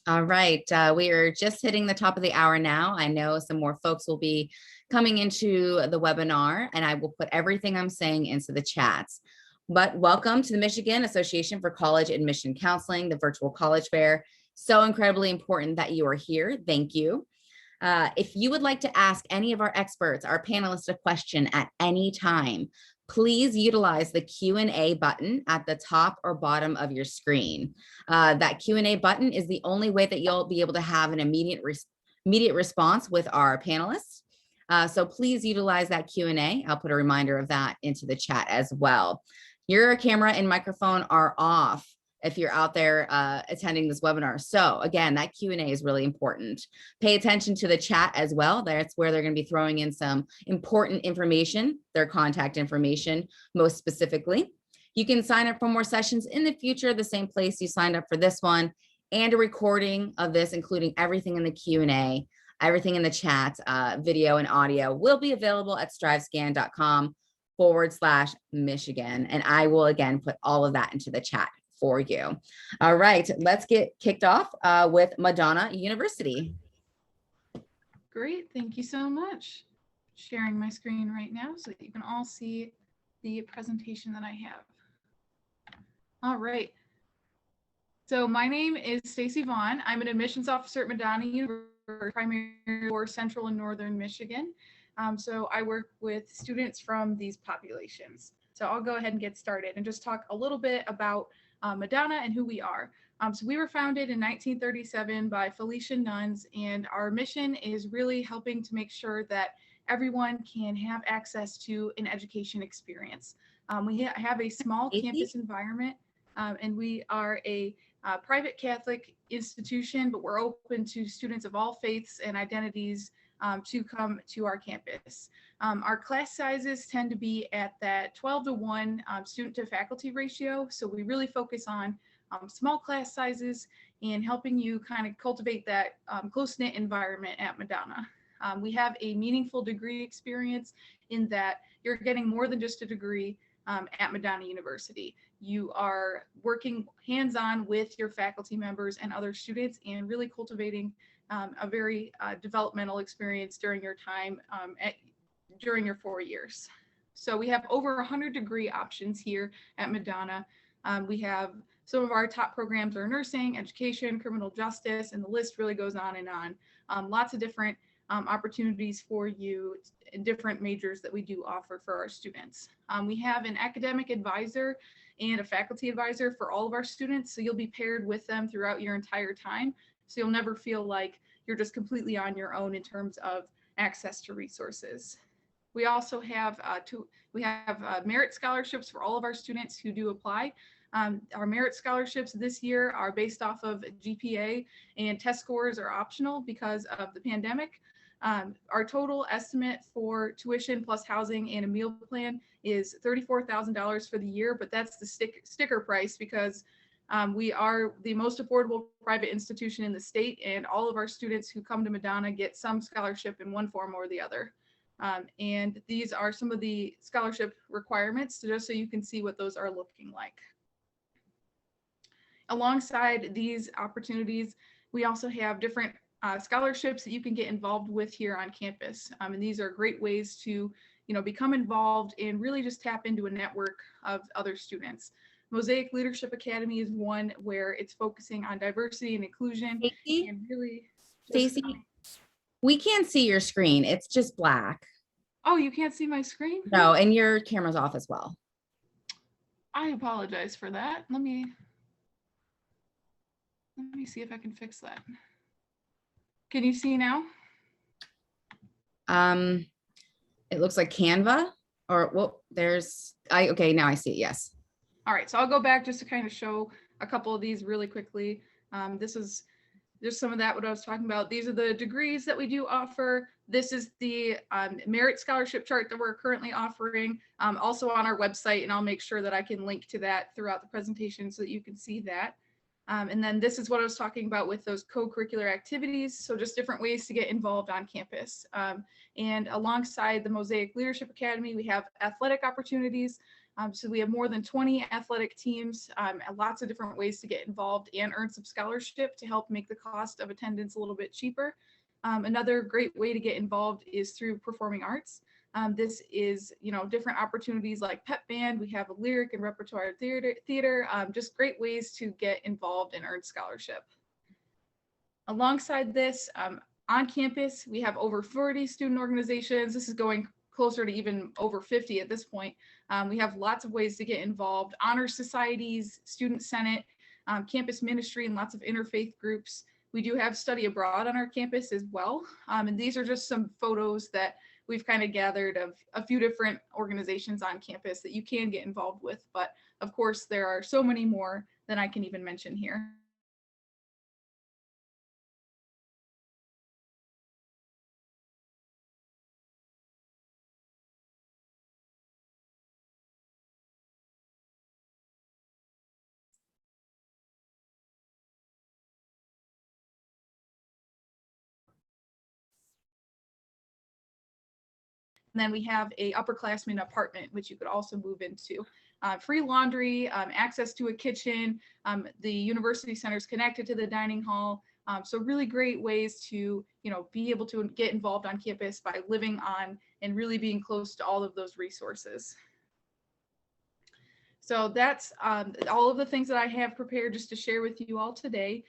All right, we are just hitting the top of the hour now. I know some more folks will be coming into the webinar, and I will put everything I'm saying into the chats. But welcome to the Michigan Association for College Admission Counseling, the virtual college fair. So incredibly important that you are here. Thank you. If you would like to ask any of our experts, our panelists, a question at any time, please utilize the Q&A button at the top or bottom of your screen. That Q&A button is the only way that you'll be able to have an immediate response with our panelists. So please utilize that Q&A. I'll put a reminder of that into the chat as well. Your camera and microphone are off if you're out there attending this webinar. So again, that Q&A is really important. Pay attention to the chat as well. That's where they're going to be throwing in some important information, their contact information, most specifically. You can sign up for more sessions in the future, the same place you signed up for this one, and a recording of this, including everything in the Q&A, everything in the chat, video and audio will be available at strivescan.com/Michigan. And I will again put all of that into the chat for you. All right, let's get kicked off with Madonna University. Great, thank you so much. Sharing my screen right now so that you can all see the presentation that I have. All right. So my name is Stacy Vaughn. I'm an admissions officer at Madonna University, primarily for Central and Northern Michigan. So I work with students from these populations. So I'll go ahead and get started and just talk a little bit about Madonna and who we are. So we were founded in 1937 by Felician nuns, and our mission is really helping to make sure that everyone can have access to an education experience. We have a small campus environment, and we are a private Catholic institution, but we're open to students of all faiths and identities to come to our campus. Our class sizes tend to be at that 12-to-1 student to faculty ratio. So we really focus on small class sizes and helping you kind of cultivate that close-knit environment at Madonna. We have a meaningful degree experience in that you're getting more than just a degree at Madonna University. You are working hands-on with your faculty members and other students and really cultivating a very developmental experience during your time during your 4 years. So we have over 100 degree options here at Madonna. We have some of our top programs are nursing, education, criminal justice, and the list really goes on and on. Lots of different opportunities for you in different majors that we do offer for our students. We have an academic advisor and a faculty advisor for all of our students. So you'll be paired with them throughout your entire time. So you'll never feel like you're just completely on your own in terms of access to resources. We also have merit scholarships for all of our students who do apply. Our merit scholarships this year are based off of GPA, and test scores are optional because of the pandemic. Our total estimate for tuition plus housing and a meal plan is $34,000 for the year, but that's the sticker price because we are the most affordable private institution in the state, and all of our students who come to Madonna get some scholarship in one form or the other. And these are some of the scholarship requirements, just so you can see what those are looking like. Alongside these opportunities, we also have different scholarships that you can get involved with here on campus. And these are great ways to, become involved and really just tap into a network of other students. Mosaic Leadership Academy is one where it's focusing on diversity and inclusion. Stacey? And really, Stacey, we can't see your screen. It's just black. Oh, you can't see my screen? No, and your camera's off as well. I apologize for that. Let me see if I can fix that. Can you see now? It looks like Canva or well, okay, now I see it, yes. All right, so I'll go back just to kind of show a couple of these really quickly. This is just some of that, what I was talking about. These are the degrees that we do offer. This is the merit scholarship chart that we're currently offering, also on our website, and I'll make sure that I can link to that throughout the presentation so that you can see that. And then this is what I was talking about with those co-curricular activities. So just different ways to get involved on campus. And alongside the Mosaic Leadership Academy, we have athletic opportunities. So we have more than 20 athletic teams, and lots of different ways to get involved and earn some scholarship to help make the cost of attendance a little bit cheaper. Another great way to get involved is through performing arts. This is, different opportunities like pep band. We have a lyric and repertoire theater, just great ways to get involved and earn scholarship. Alongside this, on campus, we have over 40 student organizations. This is going closer to even over 50 at this point. We have lots of ways to get involved: honor societies, student senate, campus ministry, and lots of interfaith groups. We do have study abroad on our campus as well. And these are just some photos that we've kind of gathered of a few different organizations on campus that you can get involved with. But of course, there are so many more than I can even mention here. And then we have a upperclassman apartment, which you could also move into. Free laundry, access to a kitchen. The university center is connected to the dining hall. So really great ways to, be able to get involved on campus by living on and really being close to all of those resources. So that's all of the things that I have prepared just to share with you all today.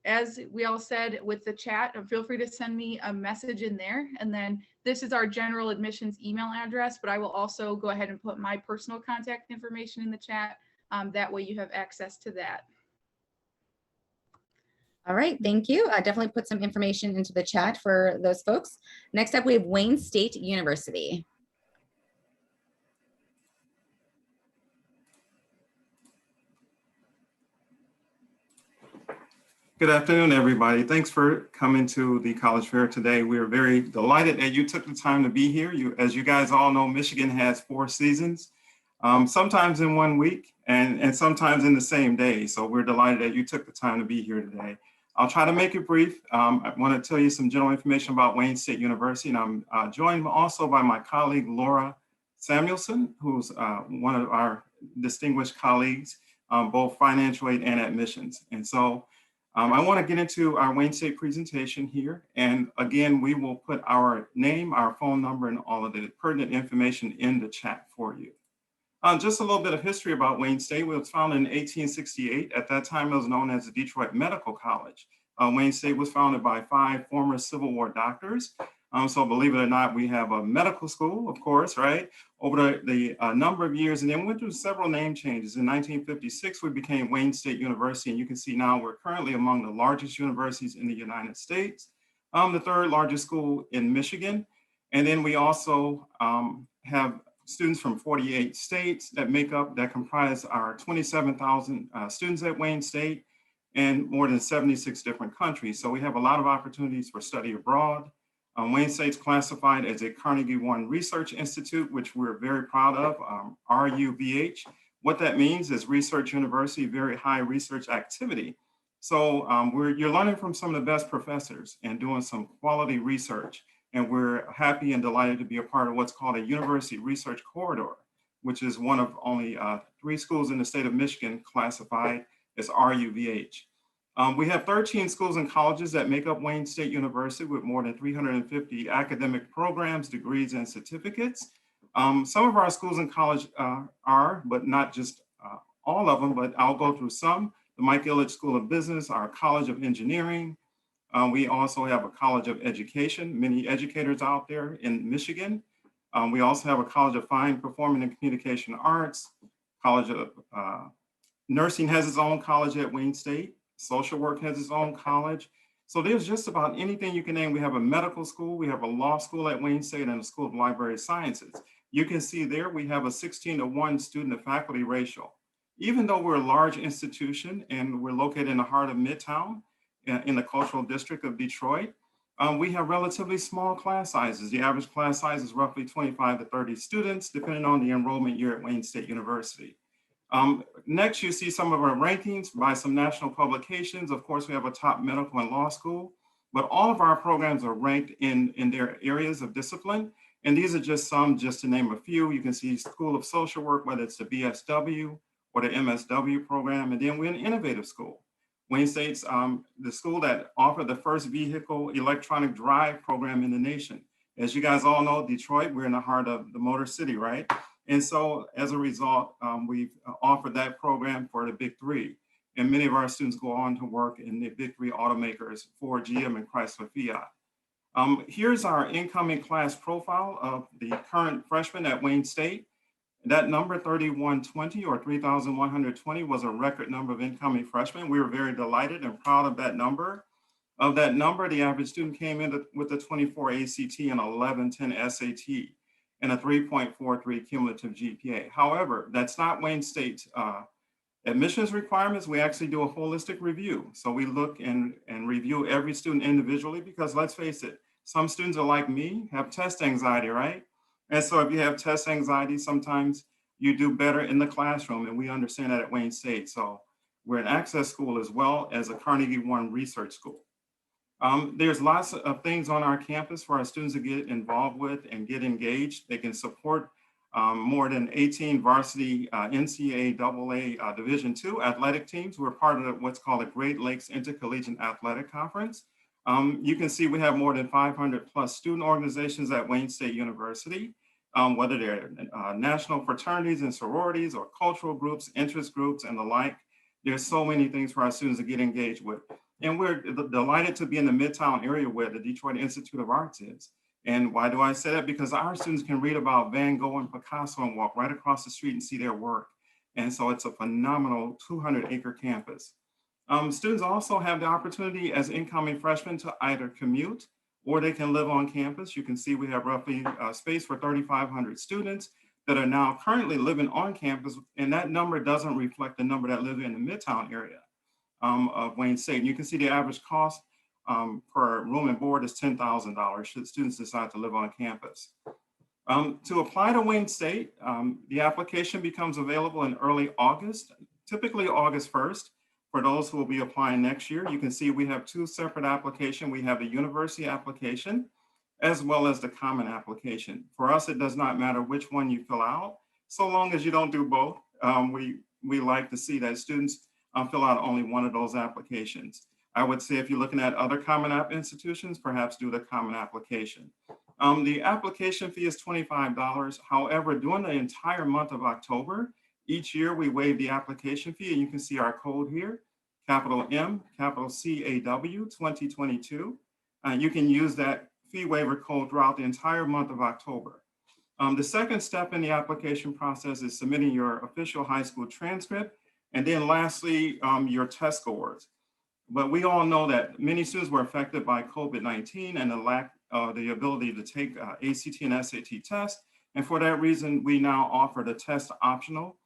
As we all said with the chat, feel free to send me a message in there. And then this is our general admissions email address, but I will also go ahead and put my personal contact information in the chat. That way you have access to that. All right, thank you. I definitely put some information into the chat for those folks. Next up, we have Wayne State University. Good afternoon, everybody. Thanks for coming to the College Fair today. We are very delighted that you took the time to be here. As you guys all know, Michigan has 4 seasons, sometimes in 1 week and sometimes in the same day. So we're delighted that you took the time to be here today. I'll try to make it brief. I want to tell you some general information about Wayne State University, and I'm joined also by my colleague, Laura Samuelson, who's one of our distinguished colleagues, both financial aid and admissions. And so I want to get into our Wayne State presentation here. And again, we will put our name, our phone number, and all of the pertinent information in the chat for you. Just a little bit of history about Wayne State. It was founded in 1868. At that time, it was known as the Detroit Medical College. Wayne State was founded by 5 former Civil War doctors. So believe it or not, we have a medical school, of course, right? Over the number of years, and then went through several name changes. In 1956, we became Wayne State University, and you can see now we're currently among the largest universities in the United States, the 3rd largest school in Michigan. And then we also have students from 48 states that comprise our 27,000 students at Wayne State, and more than 76 different countries. So we have a lot of opportunities for study abroad. Wayne State's classified as a Carnegie One Research Institute, which we're very proud of, RUVH. What that means is Research University, very high research activity. So you're learning from some of the best professors and doing some quality research. And we're happy and delighted to be a part of what's called a University Research Corridor, which is one of only 3 schools in the state of Michigan classified as RUVH. We have 13 schools and colleges that make up Wayne State University with more than 350 academic programs, degrees, and certificates. Some of our schools and college are, but not just all of them, but I'll go through some. The Mike Ilitch School of Business, our College of Engineering. We also have a College of Education, many educators out there in Michigan. We also have a College of Fine Performing and Communication Arts. College of Nursing has its own college at Wayne State. Social work has its own college. So there's just about anything you can name. We have a medical school, we have a law school at Wayne State, and a School of Library Sciences. You can see there we have a 16-to-1 student to faculty ratio. Even though we're a large institution and we're located in the heart of Midtown, in the cultural district of Detroit, we have relatively small class sizes. The average class size is roughly 25 to 30 students, depending on the enrollment year at Wayne State University. Next, you see some of our rankings by some national publications. Of course, we have a top medical and law school, but all of our programs are ranked in their areas of discipline. And these are just some, just to name a few. You can see School of Social Work, whether it's the BSW or the MSW program. And then we're an innovative school. Wayne State's the school that offered the first vehicle electronic drive program in the nation. As you guys all know, Detroit, we're in the heart of the Motor City, right? And so as a result, we've offered that program for the Big Three. And many of our students go on to work in the Big Three automakers, Ford, GM, and Chrysler Fiat. Here's our incoming class profile of the current freshmen at Wayne State. That number 3120 or 3,120 was a record number of incoming freshmen. We were very delighted and proud of that number. Of that number, the average student came in with a 24 ACT and 1110 SAT and a 3.43 cumulative GPA. However, that's not Wayne State's admissions requirements. We actually do a holistic review. So we look and review every student individually, because let's face it, some students are like me, have test anxiety, right? And so if you have test anxiety, sometimes you do better in the classroom, and we understand that at Wayne State. So we're an access school as well as a Carnegie One research school. There's lots of things on our campus for our students to get involved with and get engaged. They can support more than 18 varsity NCAA Division II athletic teams. We're part of what's called the Great Lakes Intercollegiate Athletic Conference. You can see we have more than 500 plus student organizations at Wayne State University, whether they're national fraternities and sororities or cultural groups, interest groups, and the like. There's so many things for our students to get engaged with. And we're delighted to be in the Midtown area where the Detroit Institute of Arts is. And why do I say that? Because our students can read about Van Gogh and Picasso and walk right across the street and see their work. And so it's a phenomenal 200-acre campus. Students also have the opportunity as incoming freshmen to either commute or they can live on campus. You can see we have roughly space for 3,500 students that are now currently living on campus. And that number doesn't reflect the number that live in the Midtown area of Wayne State. And you can see the average cost per room and board is $10,000 should students decide to live on campus. To apply to Wayne State, the application becomes available in early August, typically August 1st. For those who will be applying next year, you can see we have two separate applications. We have the university application as well as the common application. For us, it does not matter which one you fill out, so long as you don't do both. We like to see that students fill out only one of those applications. I would say if you're looking at other Common App institutions, perhaps do the common application. The application fee is $25. However, during the entire month of October, each year we waive the application fee, and you can see our code here, capital M, capital CAW 2022. You can use that fee waiver code throughout the entire month of October. The second step in the application process is submitting your official high school transcript, and then lastly, your test scores. But we all know that many students were affected by COVID-19 and the lack of the ability to take ACT and SAT tests. And for that reason, we now offer the test optional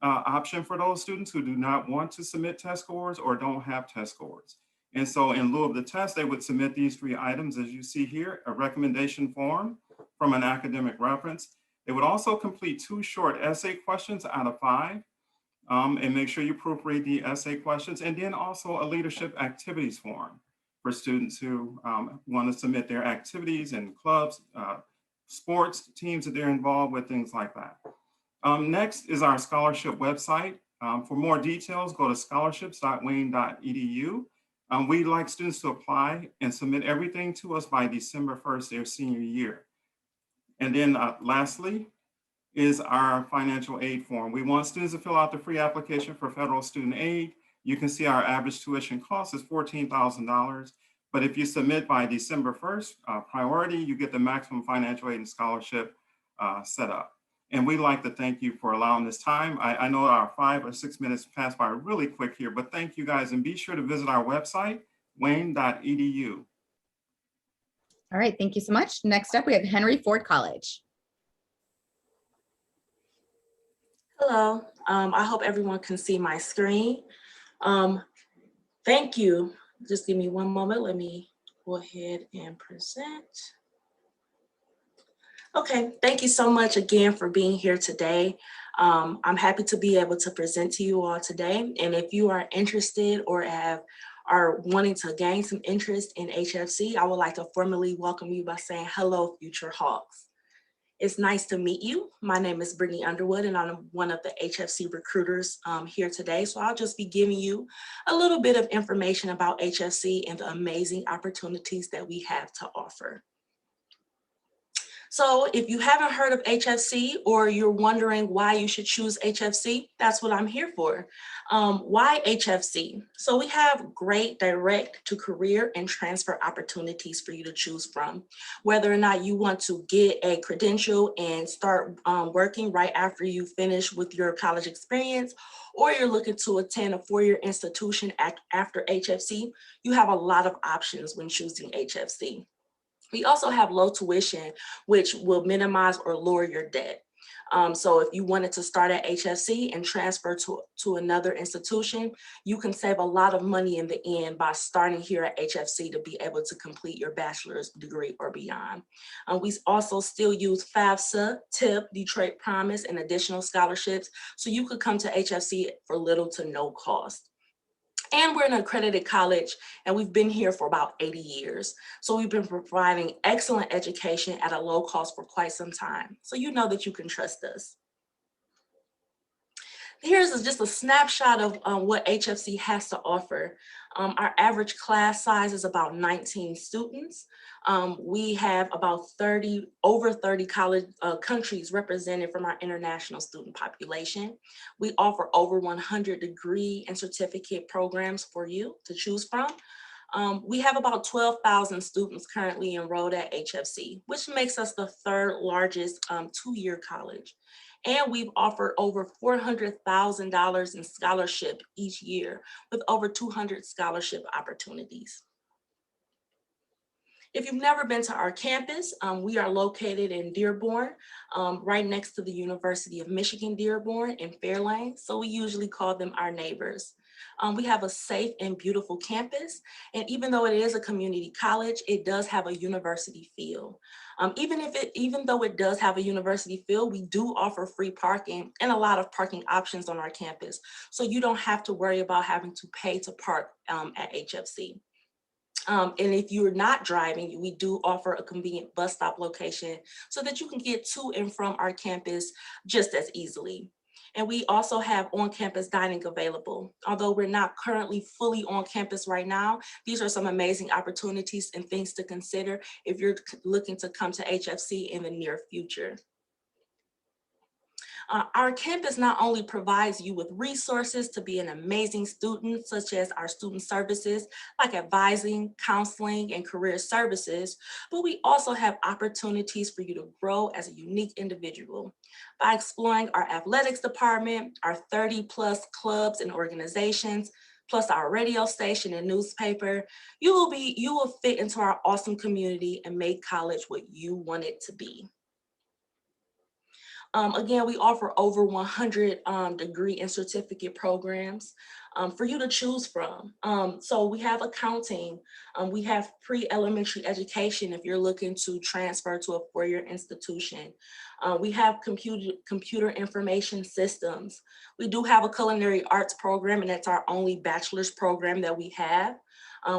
option for those students who do not want to submit test scores or don't have test scores. And so in lieu of the test, they would submit these three items, as you see here: a recommendation form from an academic reference. They would also complete 2 short essay questions out of 5. And make sure you proofread the essay questions, and then also a leadership activities form for students who want to submit their activities and clubs, sports teams that they're involved with, things like that. Next is our scholarship website. For more details, go to scholarships.wayne.edu. We'd like students to apply and submit everything to us by December 1st, their senior year. And then lastly, is our financial aid form. We want students to fill out the free application for federal student aid. You can see our average tuition cost is $14,000. But if you submit by December 1st, priority, you get the maximum financial aid and scholarship set up. And we'd like to thank you for allowing this time. I know our 5 or 6 minutes passed by really quick here, but thank you guys. And be sure to visit our website, wayne.edu. All right, thank you so much. Next up, we have Henry Ford College. Hello, I hope everyone can see my screen. Thank you. Just give me one moment. Let me go ahead and present. Okay, thank you so much again for being here today. I'm happy to be able to present to you all today. And if you are interested or are wanting to gain some interest in HFC, I would like to formally welcome you by saying hello, future Hawks. It's nice to meet you. My name is Brittany Underwood, and I'm one of the HFC recruiters here today. So I'll just be giving you a little bit of information about HFC and the amazing opportunities that we have to offer. So if you haven't heard of HFC or you're wondering why you should choose HFC, that's what I'm here for. Why HFC? So we have great direct to career and transfer opportunities for you to choose from. Whether or not you want to get a credential and start working right after you finish with your college experience, or you're looking to attend a four-year institution after HFC, you have a lot of options when choosing HFC. We also have low tuition, which will minimize or lower your debt. So if you wanted to start at HFC and transfer to another institution, you can save a lot of money in the end by starting here at HFC to be able to complete your bachelor's degree or beyond. We also still use FAFSA, TIP, Detroit Promise, and additional scholarships, so you could come to HFC for little to no cost. And we're an accredited college, and we've been here for about 80 years. So we've been providing excellent education at a low cost for quite some time. So you know that you can trust us. Here's just a snapshot of what HFC has to offer. Our average class size is about 19 students. We have about over 30 college countries represented from our international student population. We offer over 100 degree and certificate programs for you to choose from. We have about 12,000 students currently enrolled at HFC, which makes us the third largest two-year college. And we've offered over $400,000 in scholarship each year with over 200 scholarship opportunities. If you've never been to our campus, we are located in Dearborn, right next to the University of Michigan-Dearborn in Fairlane. So we usually call them our neighbors. We have a safe and beautiful campus. And even though it is a community college, it does have a university feel. Even though it does have a university feel, we do offer free parking and a lot of parking options on our campus. So you don't have to worry about having to pay to park at HFC. And if you're not driving, we do offer a convenient bus stop location so that you can get to and from our campus just as easily. And we also have on-campus dining available. Although we're not currently fully on campus right now, these are some amazing opportunities and things to consider if you're looking to come to HFC in the near future. Our campus not only provides you with resources to be an amazing student, such as our student services, like advising, counseling, and career services, but we also have opportunities for you to grow as a unique individual. By exploring our athletics department, our 30+ clubs and organizations, plus our radio station and newspaper, you will fit into our awesome community and make college what you want it to be. Again, we offer over 100 degree and certificate programs for you to choose from. So we have accounting, we have pre-elementary education if you're looking to transfer to a four-year institution. We have computer information systems. We do have a culinary arts program, and that's our only bachelor's program that we have.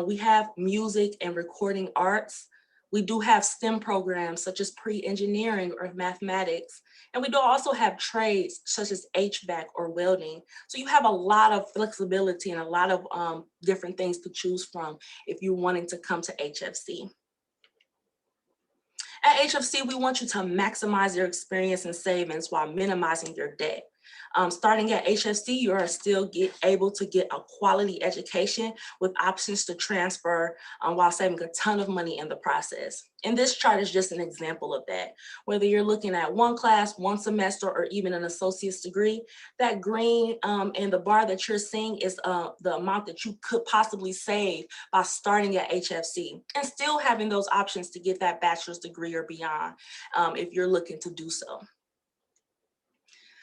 We have music and recording arts. We do have STEM programs such as pre-engineering or mathematics. And we do also have trades such as HVAC or welding. So you have a lot of flexibility and a lot of different things to choose from if you're wanting to come to HFC. At HFC, we want you to maximize your experience and savings while minimizing your debt. Starting at HFC, you are still able to get a quality education with options to transfer while saving a ton of money in the process. And this chart is just an example of that. Whether you're looking at one class, one semester, or even an associate's degree, that green and the bar that you're seeing is the amount that you could possibly save by starting at HFC and still having those options to get that bachelor's degree or beyond if you're looking to do so.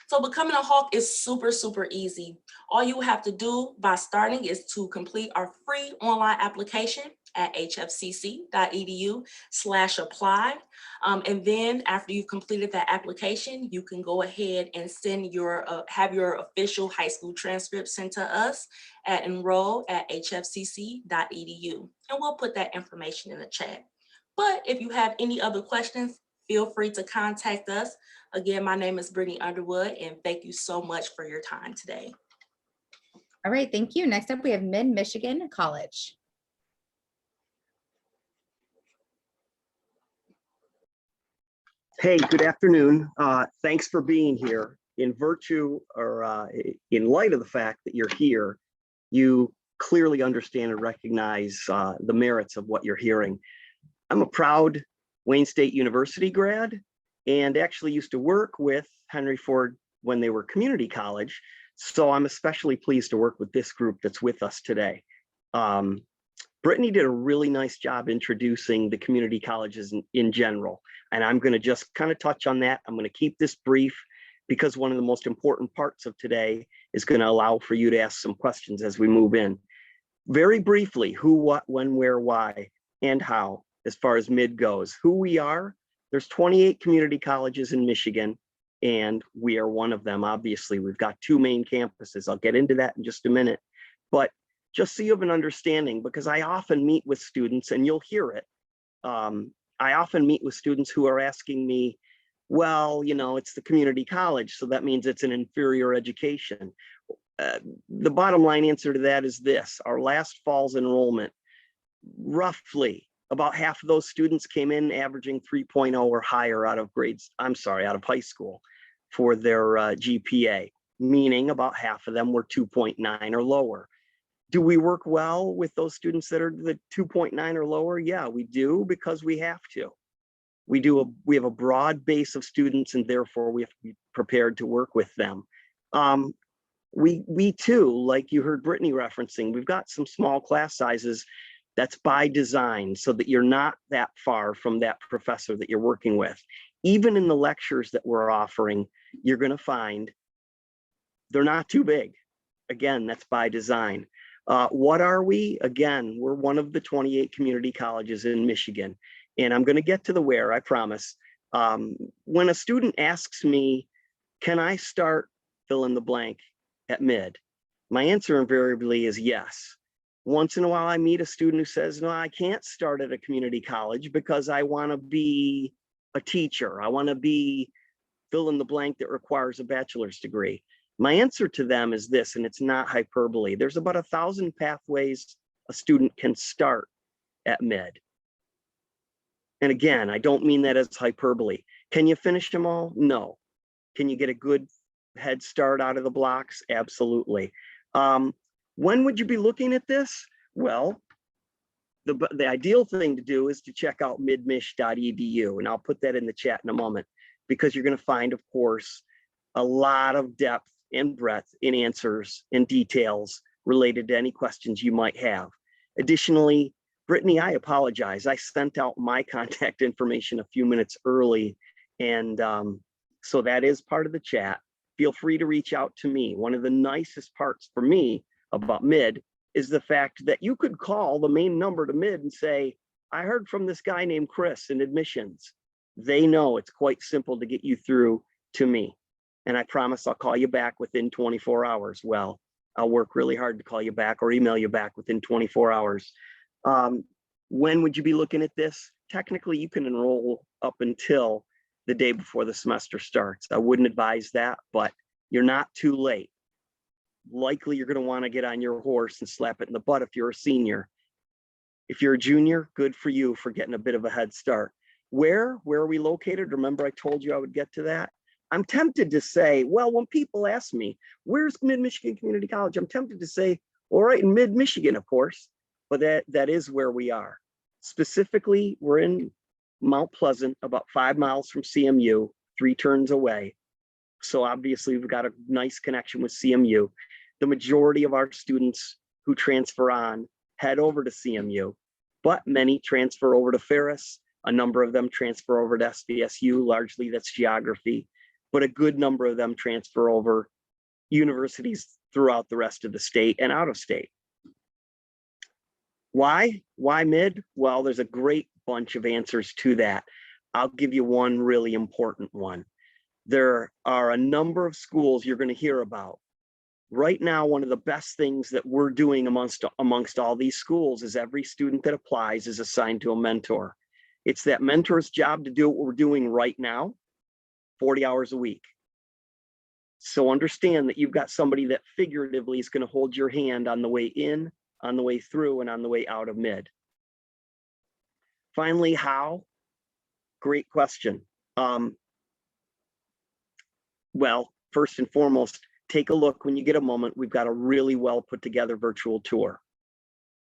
So becoming a Hawk is super, super easy. All you have to do by starting is to complete our free online application at hfcc.edu/apply. And then after you've completed that application, you can go ahead and send have your official high school transcript sent to us at enroll@hfcc.edu. And we'll put that information in the chat. But if you have any other questions, feel free to contact us. Again, my name is Brittany Underwood, and thank you so much for your time today. All right, thank you. Next up, we have Mid-Michigan College. Hey, good afternoon. Thanks for being here. In virtue or in light of the fact that you're here, you clearly understand and recognize the merits of what you're hearing. I'm a proud Wayne State University grad and actually used to work with Henry Ford when they were community college. So I'm especially pleased to work with this group that's with us today. Brittany did a really nice job introducing the community colleges in general, and I'm going to just kind of touch on that. I'm going to keep this brief because one of the most important parts of today is going to allow for you to ask some questions as we move in. Very briefly, who, what, when, where, why, and how, as far as Mid goes. Who we are, there's 28 community colleges in Michigan, and we are one of them. Obviously, we've got 2 main campuses. I'll get into that in just a minute. But just so you have an understanding, because I often meet with students, and you'll hear it. I often meet with students who are asking me, well, you know, it's the community college, so that means it's an inferior education. The bottom line answer to that is this: our last fall's enrollment, roughly about half of those students came in averaging 3.0 or higher out of out of high school for their GPA, meaning about half of them were 2.9 or lower. Do we work well with those students that are the 2.9 or lower? Yeah, we do, because we have to. We have a broad base of students, and therefore we have to be prepared to work with them. We too, like you heard Brittany referencing, we've got some small class sizes. That's by design, so that you're not that far from that professor that you're working with. Even in the lectures that we're offering, you're going to find they're not too big. Again, that's by design. What are we? Again, we're one of the 28 community colleges in Michigan. And I'm going to get to the where, I promise. When a student asks me, can I start fill in the blank at Mid? My answer invariably is yes. Once in a while, I meet a student who says, no, I can't start at a community college because I want to be a teacher. I want to be fill in the blank that requires a bachelor's degree. My answer to them is this, and it's not hyperbole. There's about 1,000 pathways a student can start at Mid. And again, I don't mean that as hyperbole. Can you finish them all? No. Can you get a good head start out of the blocks? Absolutely. When would you be looking at this? Well, the ideal thing to do is to check out midmich.edu, and I'll put that in the chat in a moment, because you're going to find, of course, a lot of depth and breadth in answers and details related to any questions you might have. Additionally, Brittany, I apologize. I sent out my contact information a few minutes early, and so that is part of the chat. Feel free to reach out to me. One of the nicest parts for me about Mid is the fact that you could call the main number to Mid and say, I heard from this guy named Chris in admissions. They know it's quite simple to get you through to me. And I promise I'll call you back within 24 hours. Well, I'll work really hard to call you back or email you back within 24 hours. When would you be looking at this? Technically, you can enroll up until the day before the semester starts. I wouldn't advise that, but you're not too late. Likely you're going to want to get on your horse and slap it in the butt if you're a senior. If you're a junior, good for you for getting a bit of a head start. Where are we located? Remember I told you I would get to that. I'm tempted to say, well, when people ask me, where's Mid-Michigan Community College? I'm tempted to say, all right, in Mid-Michigan, of course, but that is where we are. Specifically, we're in Mount Pleasant, about 5 miles from CMU, 3 turns away. So obviously we've got a nice connection with CMU. The majority of our students who transfer on head over to CMU, but many transfer over to Ferris. A number of them transfer over to SVSU, largely that's geography, but a good number of them transfer over universities throughout the rest of the state and out of state. Why Mid? Well, there's a great bunch of answers to that. I'll give you one really important one. There are a number of schools you're going to hear about. Right now, one of the best things that we're doing amongst all these schools is every student that applies is assigned to a mentor. It's that mentor's job to do what we're doing right now, 40 hours a week. So understand that you've got somebody that figuratively is going to hold your hand on the way in, on the way through, and on the way out of mid. Finally, how? Great question. Well, first and foremost, take a look when you get a moment. We've got a really well put together virtual tour.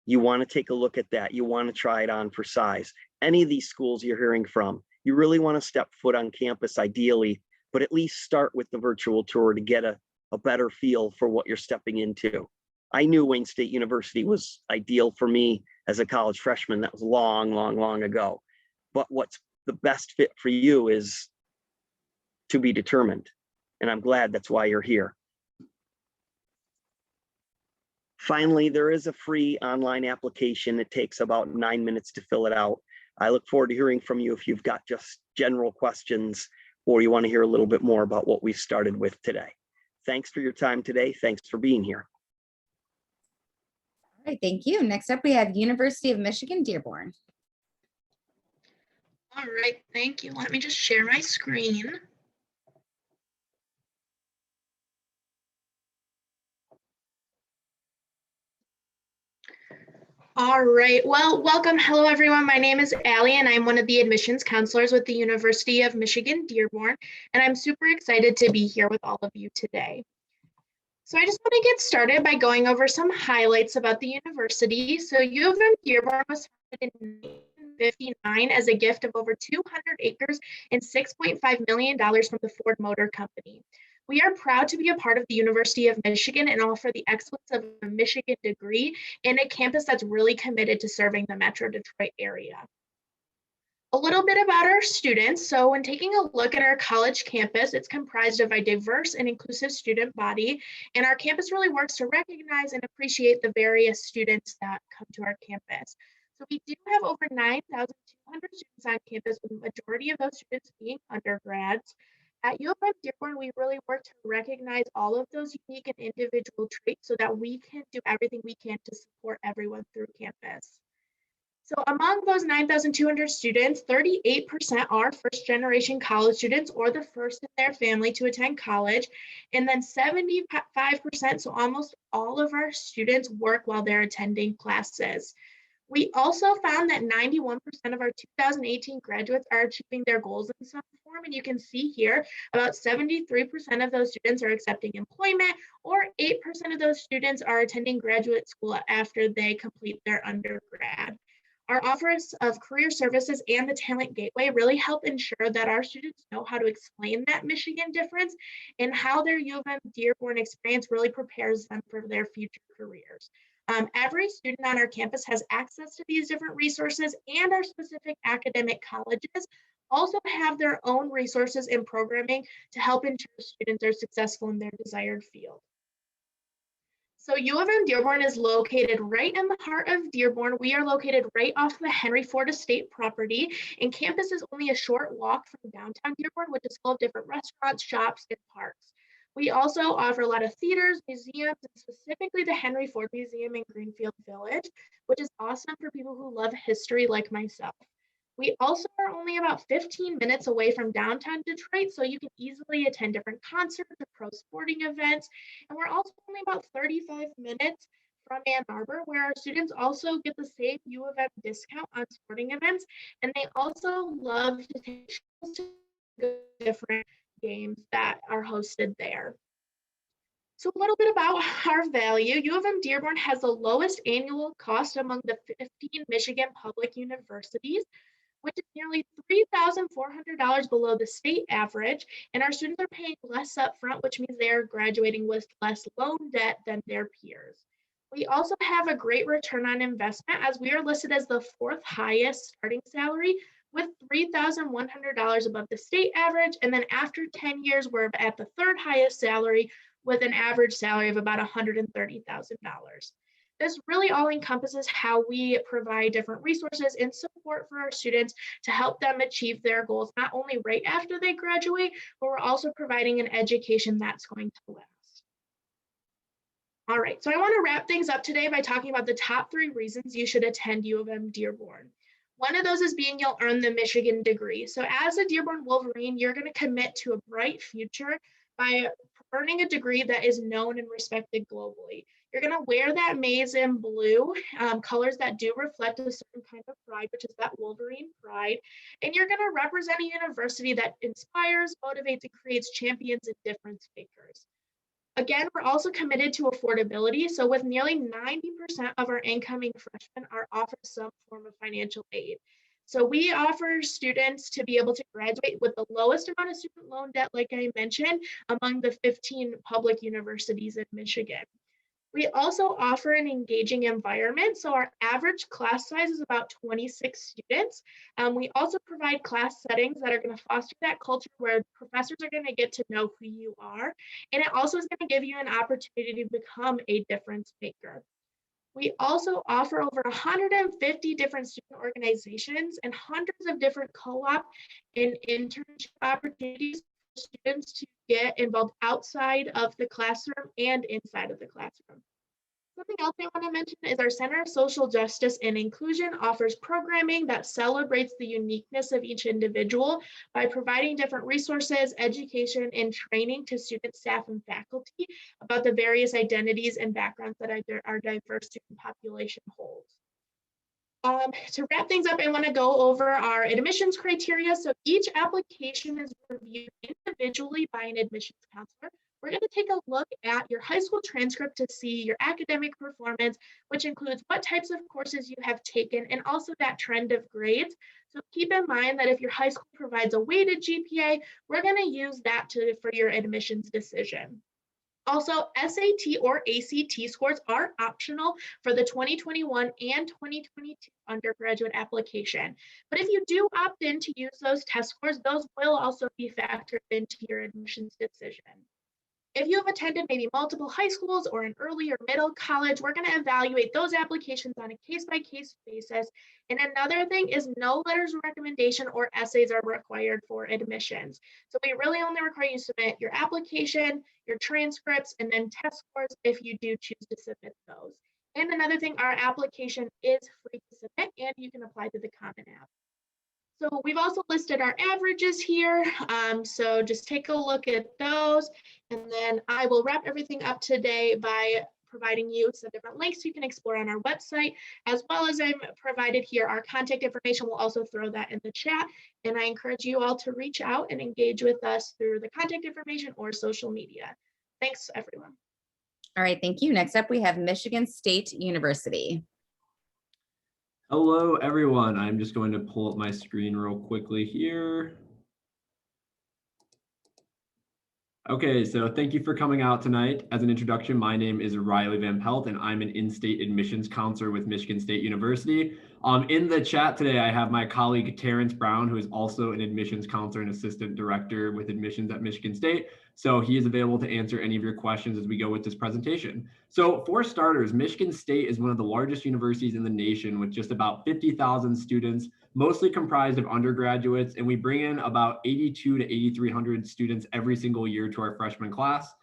You want to take a look at that. You want to try it on for size. Any of these schools you're hearing from, you really want to step foot on campus ideally, but at least start with the virtual tour to get a better feel for what you're stepping into. I knew Wayne State University was ideal for me as a college freshman. That was long, long, long ago. But what's the best fit for you is to be determined. And I'm glad that's why you're here. Finally, there is a free online application. It takes about 9 minutes to fill it out. I look forward to hearing from you if you've got just general questions or you want to hear a little bit more about what we've started with today. Thanks for your time today. Thanks for being here. All right, thank you. Next up, we have University of Michigan-Dearborn. All right, thank you. Let me just share my screen. All right, well, welcome. Hello, everyone. My name is Allie, and I'm one of the admissions counselors with the University of Michigan-Dearborn, and I'm super excited to be here with all of you today. So I just want to get started by going over some highlights about the university. So U of M Dearborn was founded in 1959 as a gift of over 200 acres and $6.5 million from the Ford Motor Company. We are proud to be a part of the University of Michigan and offer the excellence of a Michigan degree in a campus that's really committed to serving the Metro Detroit area. A little bit about our students. So when taking a look at our college campus, it's comprised of a diverse and inclusive student body, and our campus really works to recognize and appreciate the various students that come to our campus. So we do have over 9,200 students on campus, with the majority of those students being undergrads. At U of M Dearborn, we really work to recognize all of those unique and individual traits so that we can do everything we can to support everyone through campus. So among those 9,200 students, 38% are first-generation college students or the first in their family to attend college. And then 75%, so almost all of our students, work while they're attending classes. We also found that 91% of our 2018 graduates are achieving their goals in some form. And you can see here, about 73% of those students are accepting employment, or 8% of those students are attending graduate school after they complete their undergrad. Our offers of career services and the Talent Gateway really help ensure that our students know how to explain that Michigan difference and how their U of M Dearborn experience really prepares them for their future careers. Every student on our campus has access to these different resources, and our specific academic colleges also have their own resources and programming to help ensure students are successful in their desired field. So U of M Dearborn is located right in the heart of Dearborn. We are located right off the Henry Ford Estate property, and campus is only a short walk from downtown Dearborn, which is full of different restaurants, shops, and parks. We also offer a lot of theaters, museums, and specifically the Henry Ford Museum in Greenfield Village, which is awesome for people who love history like myself. We also are only about 15 minutes away from downtown Detroit, so you can easily attend different concerts or pro sporting events. And we're also only about 35 minutes from Ann Arbor, where our students also get the same U of M discount on sporting events, and they also love to take different games that are hosted there. So a little bit about our value. U of M Dearborn has the lowest annual cost among the 15 Michigan public universities, which is nearly $3,400 below the state average, and our students are paying less upfront, which means they are graduating with less loan debt than their peers. We also have a great return on investment, as we are listed as the 4th highest starting salary, with $3,100 above the state average, and then after 10 years, we're at the 3rd highest salary with an average salary of about $130,000. This really all encompasses how we provide different resources and support for our students to help them achieve their goals, not only right after they graduate, but we're also providing an education that's going to last. All right, so I want to wrap things up today by talking about the top 3 reasons you should attend U of M Dearborn. One of those is being you'll earn the Michigan degree. So as a Dearborn Wolverine, you're going to commit to a bright future by earning a degree that is known and respected globally. You're going to wear that maize and blue, colors that do reflect a certain kind of pride, which is that Wolverine pride. And you're going to represent a university that inspires, motivates, and creates champions and difference makers. Again, we're also committed to affordability. So with nearly 90% of our incoming freshmen are offered some form of financial aid. So we offer students to be able to graduate with the lowest amount of student loan debt, like I mentioned, among the 15 public universities in Michigan. We also offer an engaging environment. So our average class size is about 26 students. We also provide class settings that are going to foster that culture where professors are going to get to know who you are. And it also is going to give you an opportunity to become a difference maker. We also offer over 150 different student organizations and hundreds of different co-op and internship opportunities for students to get involved outside of the classroom and inside of the classroom. Something else I want to mention is our Center of Social Justice and Inclusion offers programming that celebrates the uniqueness of each individual by providing different resources, education, and training to students, staff, and faculty about the various identities and backgrounds that our diverse student population holds. To wrap things up, I want to go over our admissions criteria. So each application is reviewed individually by an admissions counselor. We're going to take a look at your high school transcript to see your academic performance, which includes what types of courses you have taken and also that trend of grades. So keep in mind that if your high school provides a weighted GPA, we're going to use that for your admissions decision. Also, SAT or ACT scores are optional for the 2021 and 2022 undergraduate application. But if you do opt in to use those test scores, those will also be factored into your admissions decision. If you have attended maybe multiple high schools or an early or middle college, we're going to evaluate those applications on a case-by-case basis. And another thing is no letters of recommendation or essays are required for admissions. So we really only require you to submit your application, your transcripts, and then test scores if you do choose to submit those. And another thing, our application is free to submit and you can apply to the Common App. So we've also listed our averages here. So just take a look at those. And then I will wrap everything up today by providing you some different links you can explore on our website, as well as I'm provided here our contact information. We'll also throw that in the chat. And I encourage you all to reach out and engage with us through the contact information or social media. Thanks, everyone. All right, thank you. Next up, we have Michigan State University. Hello, everyone. I'm just going to pull up my screen real quickly here. Okay, so thank you for coming out tonight. As an introduction, my name is Riley Van Pelt, and I'm an in-state admissions counselor with Michigan State University. In the chat today, I have my colleague Terrence Brown, who is also an admissions counselor and assistant director with admissions at Michigan State. So he is available to answer any of your questions as we go with this presentation. So for starters, Michigan State is one of the largest universities in the nation with just about 50,000 students, mostly comprised of undergraduates, and we bring in about 82 to 8,300 students every single year to our freshman class.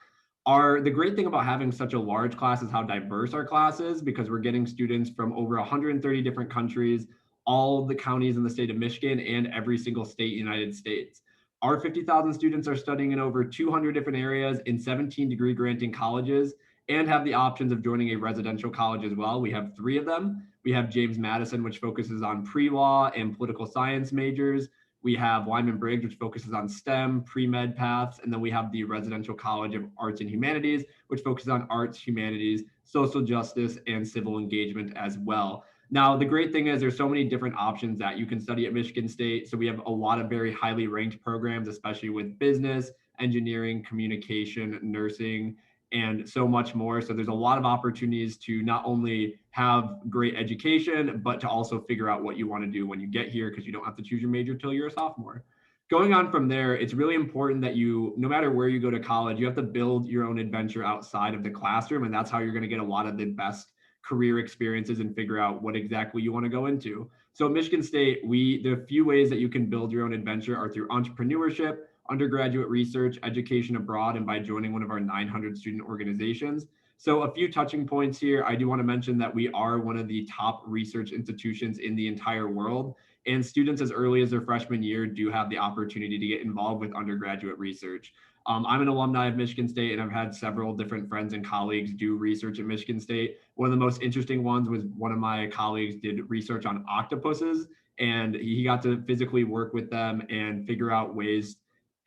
The great thing about having such a large class is how diverse our class is, because we're getting students from over 130 different countries, all the counties in the state of Michigan, and every single state in the United States. Our 50,000 students are studying in over 200 different areas in 17 degree granting colleges and have the options of joining a residential college as well. We have 3 of them. We have James Madison, which focuses on pre-law and political science majors. We have Lyman Briggs, which focuses on STEM, pre-med paths. And then we have the Residential College of Arts and Humanities, which focuses on arts, humanities, social justice, and civil engagement as well. Now, the great thing is there's so many different options that you can study at Michigan State. So we have a lot of very highly ranked programs, especially with business, engineering, communication, nursing, and so much more. So there's a lot of opportunities to not only have great education, but to also figure out what you want to do when you get here, because you don't have to choose your major till you're a sophomore. Going on from there, it's really important that you, no matter where you go to college, you have to build your own adventure outside of the classroom. And that's how you're going to get a lot of the best career experiences and figure out what exactly you want to go into. So at Michigan State, the few ways that you can build your own adventure are through entrepreneurship, undergraduate research, education abroad, and by joining one of our 900 student organizations. So a few touching points here. I do want to mention that we are one of the top research institutions in the entire world. And students as early as their freshman year do have the opportunity to get involved with undergraduate research. I'm an alumni of Michigan State, and I've had several different friends and colleagues do research at Michigan State. One of the most interesting ones was one of my colleagues did research on octopuses, and he got to physically work with them and figure out ways,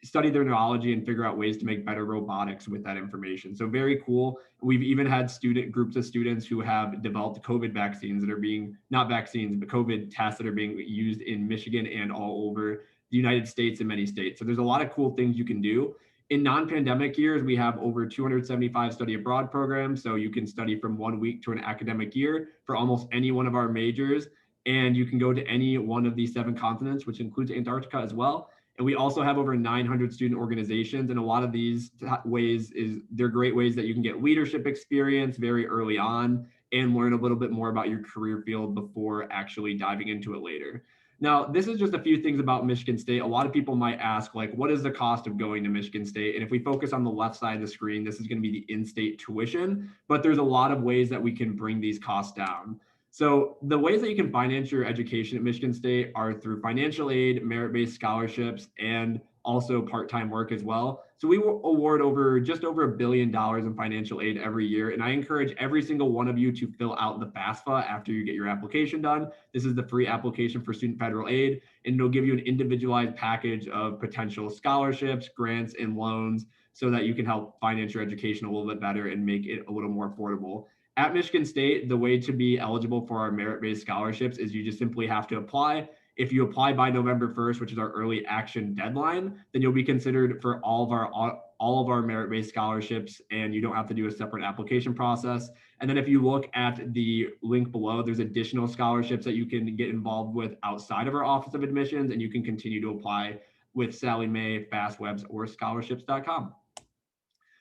study their neurology and figure out ways to make better robotics with that information. So very cool. We've even had groups of students who have developed COVID vaccines that are being, not vaccines, but COVID tests that are being used in Michigan and all over the United States and many states. So there's a lot of cool things you can do. In non-pandemic years, we have over 275 study abroad programs. So you can study from 1 week to an academic year for almost any one of our majors. And you can go to any one of these 7 continents, which includes Antarctica as well. And we also have over 900 student organizations. And a lot of these ways they're great ways that you can get leadership experience very early on and learn a little bit more about your career field before actually diving into it later. Now, this is just a few things about Michigan State. A lot of people might ask, like, what is the cost of going to Michigan State? And if we focus on the left side of the screen, this is going to be the in-state tuition, but there's a lot of ways that we can bring these costs down. So the ways that you can finance your education at Michigan State are through financial aid, merit-based scholarships, and also part-time work as well. So we will award just over $1 billion in financial aid every year. And I encourage every single one of you to fill out the FAFSA after you get your application done. This is the free application for student federal aid, and it'll give you an individualized package of potential scholarships, grants, and loans so that you can help finance your education a little bit better and make it a little more affordable. At Michigan State, the way to be eligible for our merit-based scholarships is you just simply have to apply. If you apply by November 1st, which is our early action deadline, then you'll be considered for all of our merit-based scholarships, and you don't have to do a separate application process. And then if you look at the link below, there's additional scholarships that you can get involved with outside of our Office of Admissions, and you can continue to apply with Sallie Mae, FastWebs, or scholarships.com.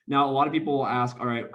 Now, a lot of people will ask, all right,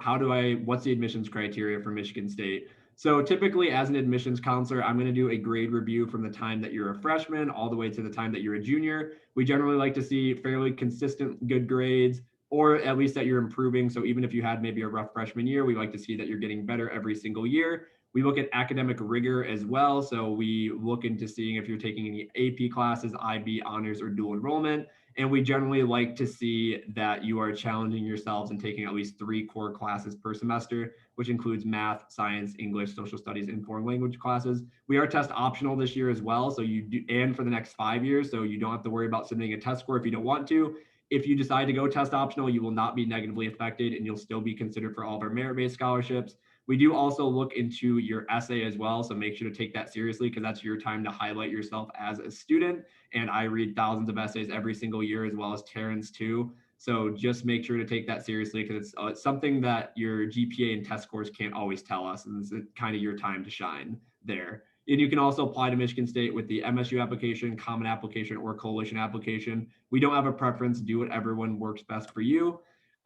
what's the admissions criteria for Michigan State? So typically as an admissions counselor, I'm going to do a grade review from the time that you're a freshman all the way to the time that you're a junior. We generally like to see fairly consistent good grades, or at least that you're improving. So even if you had maybe a rough freshman year, we like to see that you're getting better every single year. We look at academic rigor as well. So we look into seeing if you're taking any AP classes, IB, honors, or dual enrollment. And we generally like to see that you are challenging yourselves and taking at least 3 core classes per semester, which includes math, science, English, social studies, and foreign language classes. We are test optional this year as well. So you do, and for the next 5 years. So you don't have to worry about submitting a test score if you don't want to. If you decide to go test optional, you will not be negatively affected and you'll still be considered for all of our merit-based scholarships. We do also look into your essay as well. So make sure to take that seriously because that's your time to highlight yourself as a student. And I read thousands of essays every single year as well as Terrence too. So just make sure to take that seriously because it's something that your GPA and test scores can't always tell us. And it's kind of your time to shine there. And you can also apply to Michigan State with the MSU application, common application, or coalition application. We don't have a preference. Do whatever one works best for you.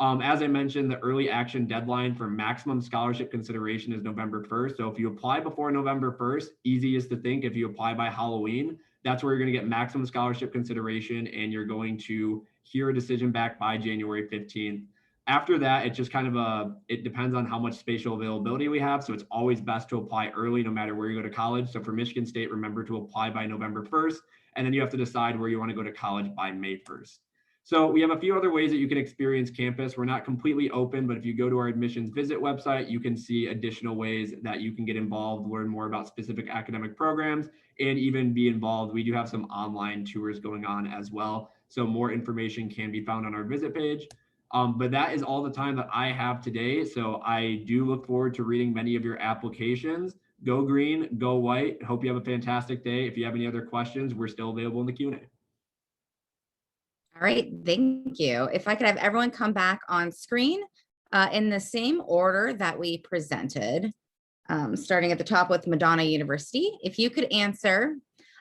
As I mentioned, the early action deadline for maximum scholarship consideration is November 1st. So if you apply before November 1st, easiest to think, if you apply by Halloween, that's where you're going to get maximum scholarship consideration and you're going to hear a decision back by January 15th. After that, it's just kind of it depends on how much spatial availability we have. So it's always best to apply early no matter where you go to college. So for Michigan State, remember to apply by November 1st, and then you have to decide where you want to go to college by May 1st. So we have a few other ways that you can experience campus. We're not completely open, but if you go to our admissions visit website, you can see additional ways that you can get involved, learn more about specific academic programs, and even be involved. We do have some online tours going on as well. So more information can be found on our visit page. But that is all the time that I have today. So I do look forward to reading many of your applications. Go green, go white. Hope you have a fantastic day. If you have any other questions, we're still available in the Q&A. All right, thank you. If I could have everyone come back on screen in the same order that we presented, starting at the top with Madonna University. If you could answer,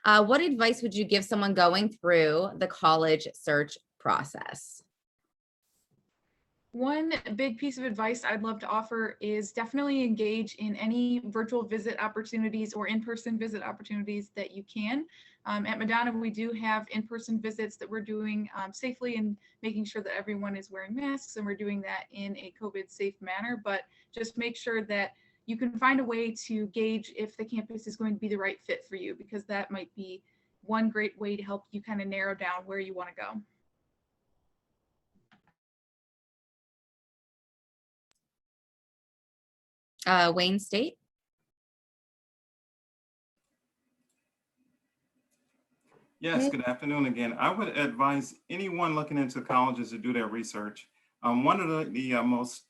what advice would you give someone going through the college search process? One big piece of advice I'd love to offer is definitely engage in any virtual visit opportunities or in-person visit opportunities that you can. At Madonna, we do have in-person visits that we're doing safely and making sure that everyone is wearing masks, and we're doing that in a COVID-safe manner. But just make sure that you can find a way to gauge if the campus is going to be the right fit for you, because that might be one great way to help you kind of narrow down where you want to go. Wayne State. Yes, good afternoon again. I would advise anyone looking into colleges to do their research. One of the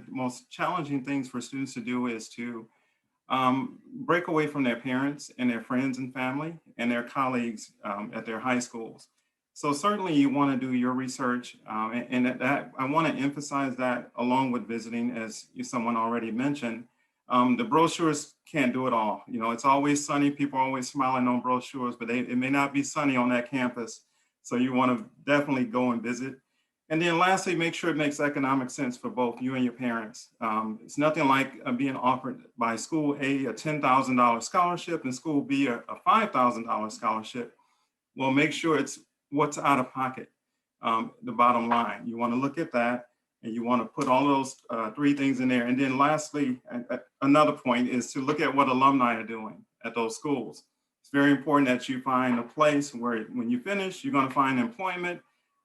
most challenging things for students to do is to break away from their parents and their friends and family and their colleagues at their high schools. So certainly you want to do your research, and that I want to emphasize that along with visiting, as someone already mentioned. The brochures can't do it all. You know, it's always sunny. People are always smiling on brochures, but it may not be sunny on that campus. So you want to definitely go and visit. And then lastly, make sure it makes economic sense for both you and your parents. It's nothing like being offered by school A a $10,000 scholarship and school B a $5,000 scholarship. Well, make sure it's what's out of pocket, the bottom line. You want to look at that. And you want to put all those three things in there. And then lastly, another point is to look at what alumni are doing at those schools. It's very important that you find a place where when you finish, you're going to find employment,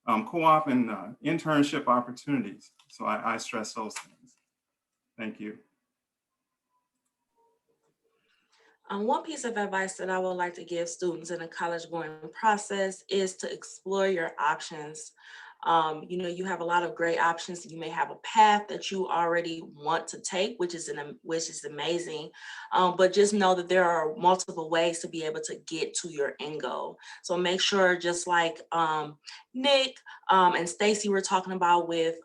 co-op and internship opportunities. So I stress those things. Thank you. One piece of advice that I would like to give students in the college going process is to explore your options. You know, you have a lot of great options. You may have a path that you already want to take, which is amazing. But just know that there are multiple ways to be able to get to your end goal. So make sure, just like Nick and Stacy were talking about with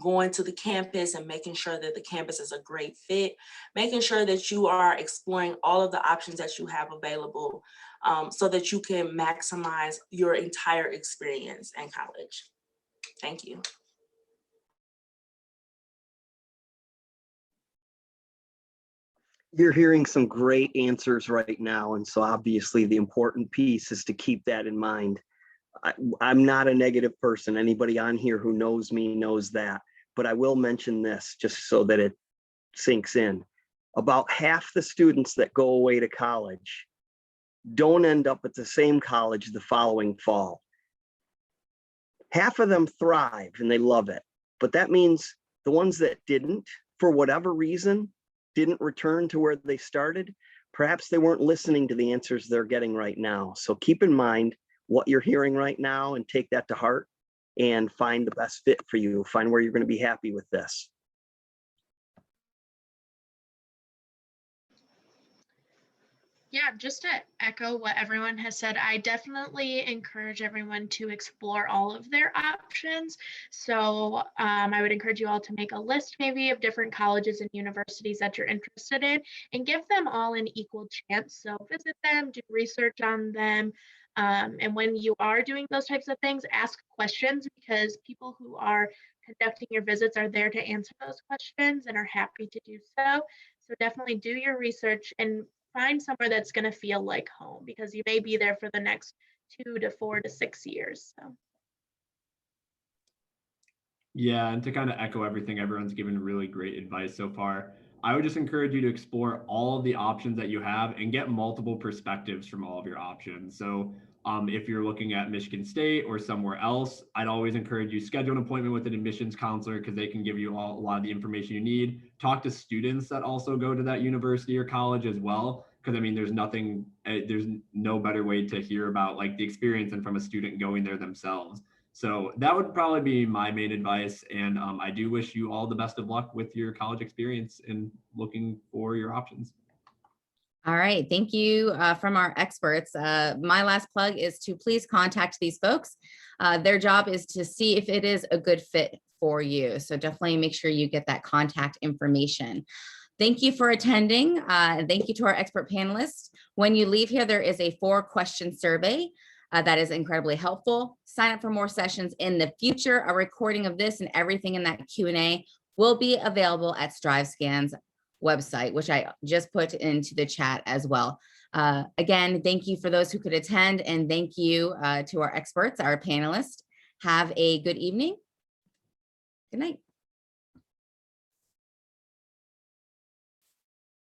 going to the campus and making sure that the campus is a great fit, making sure that you are exploring all of the options that you have available so that you can maximize your entire experience in college. Thank you. You're hearing some great answers right now. And so obviously the important piece is to keep that in mind. I'm not a negative person. Anybody on here who knows me knows that. But I will mention this just so that it sinks in. About half the students that go away to college don't end up at the same college the following fall. Half of them thrive and they love it, but that means the ones that didn't, for whatever reason, didn't return to where they started, perhaps they weren't listening to the answers they're getting right now. So keep in mind what you're hearing right now and take that to heart and find the best fit for you. Find where you're going to be happy with this. Yeah, just to echo what everyone has said, I definitely encourage everyone to explore all of their options. So I would encourage you all to make a list maybe of different colleges and universities that you're interested in and give them all an equal chance. So visit them, do research on them. And when you are doing those types of things, ask questions, because people who are conducting your visits are there to answer those questions and are happy to do so. So definitely do your research and find somewhere that's going to feel like home, because you may be there for the next 2 to 4 to 6 years. So. Yeah, and to kind of echo everything, everyone's given really great advice so far. I would just encourage you to explore all of the options that you have and get multiple perspectives from all of your options. So if you're looking at Michigan State or somewhere else, I'd always encourage you schedule an appointment with an admissions counselor, because they can give you a lot of the information you need. Talk to students that also go to that university or college as well, because I mean, there's no better way to hear about like the experience than from a student going there themselves. So that would probably be my main advice. And I do wish you all the best of luck with your college experience and looking for your options. All right, thank you from our experts. My last plug is to please contact these folks. Their job is to see if it is a good fit for you. So definitely make sure you get that contact information. Thank you for attending. Thank you to our expert panelists. When you leave here, there is a 4-question survey that is incredibly helpful. Sign up for more sessions in the future. A recording of this and everything in that Q&A will be available at StriveScan's website, which I just put into the chat as well. Again, thank you for those who could attend, and thank you to our experts, our panelists. Have a good evening. Good night.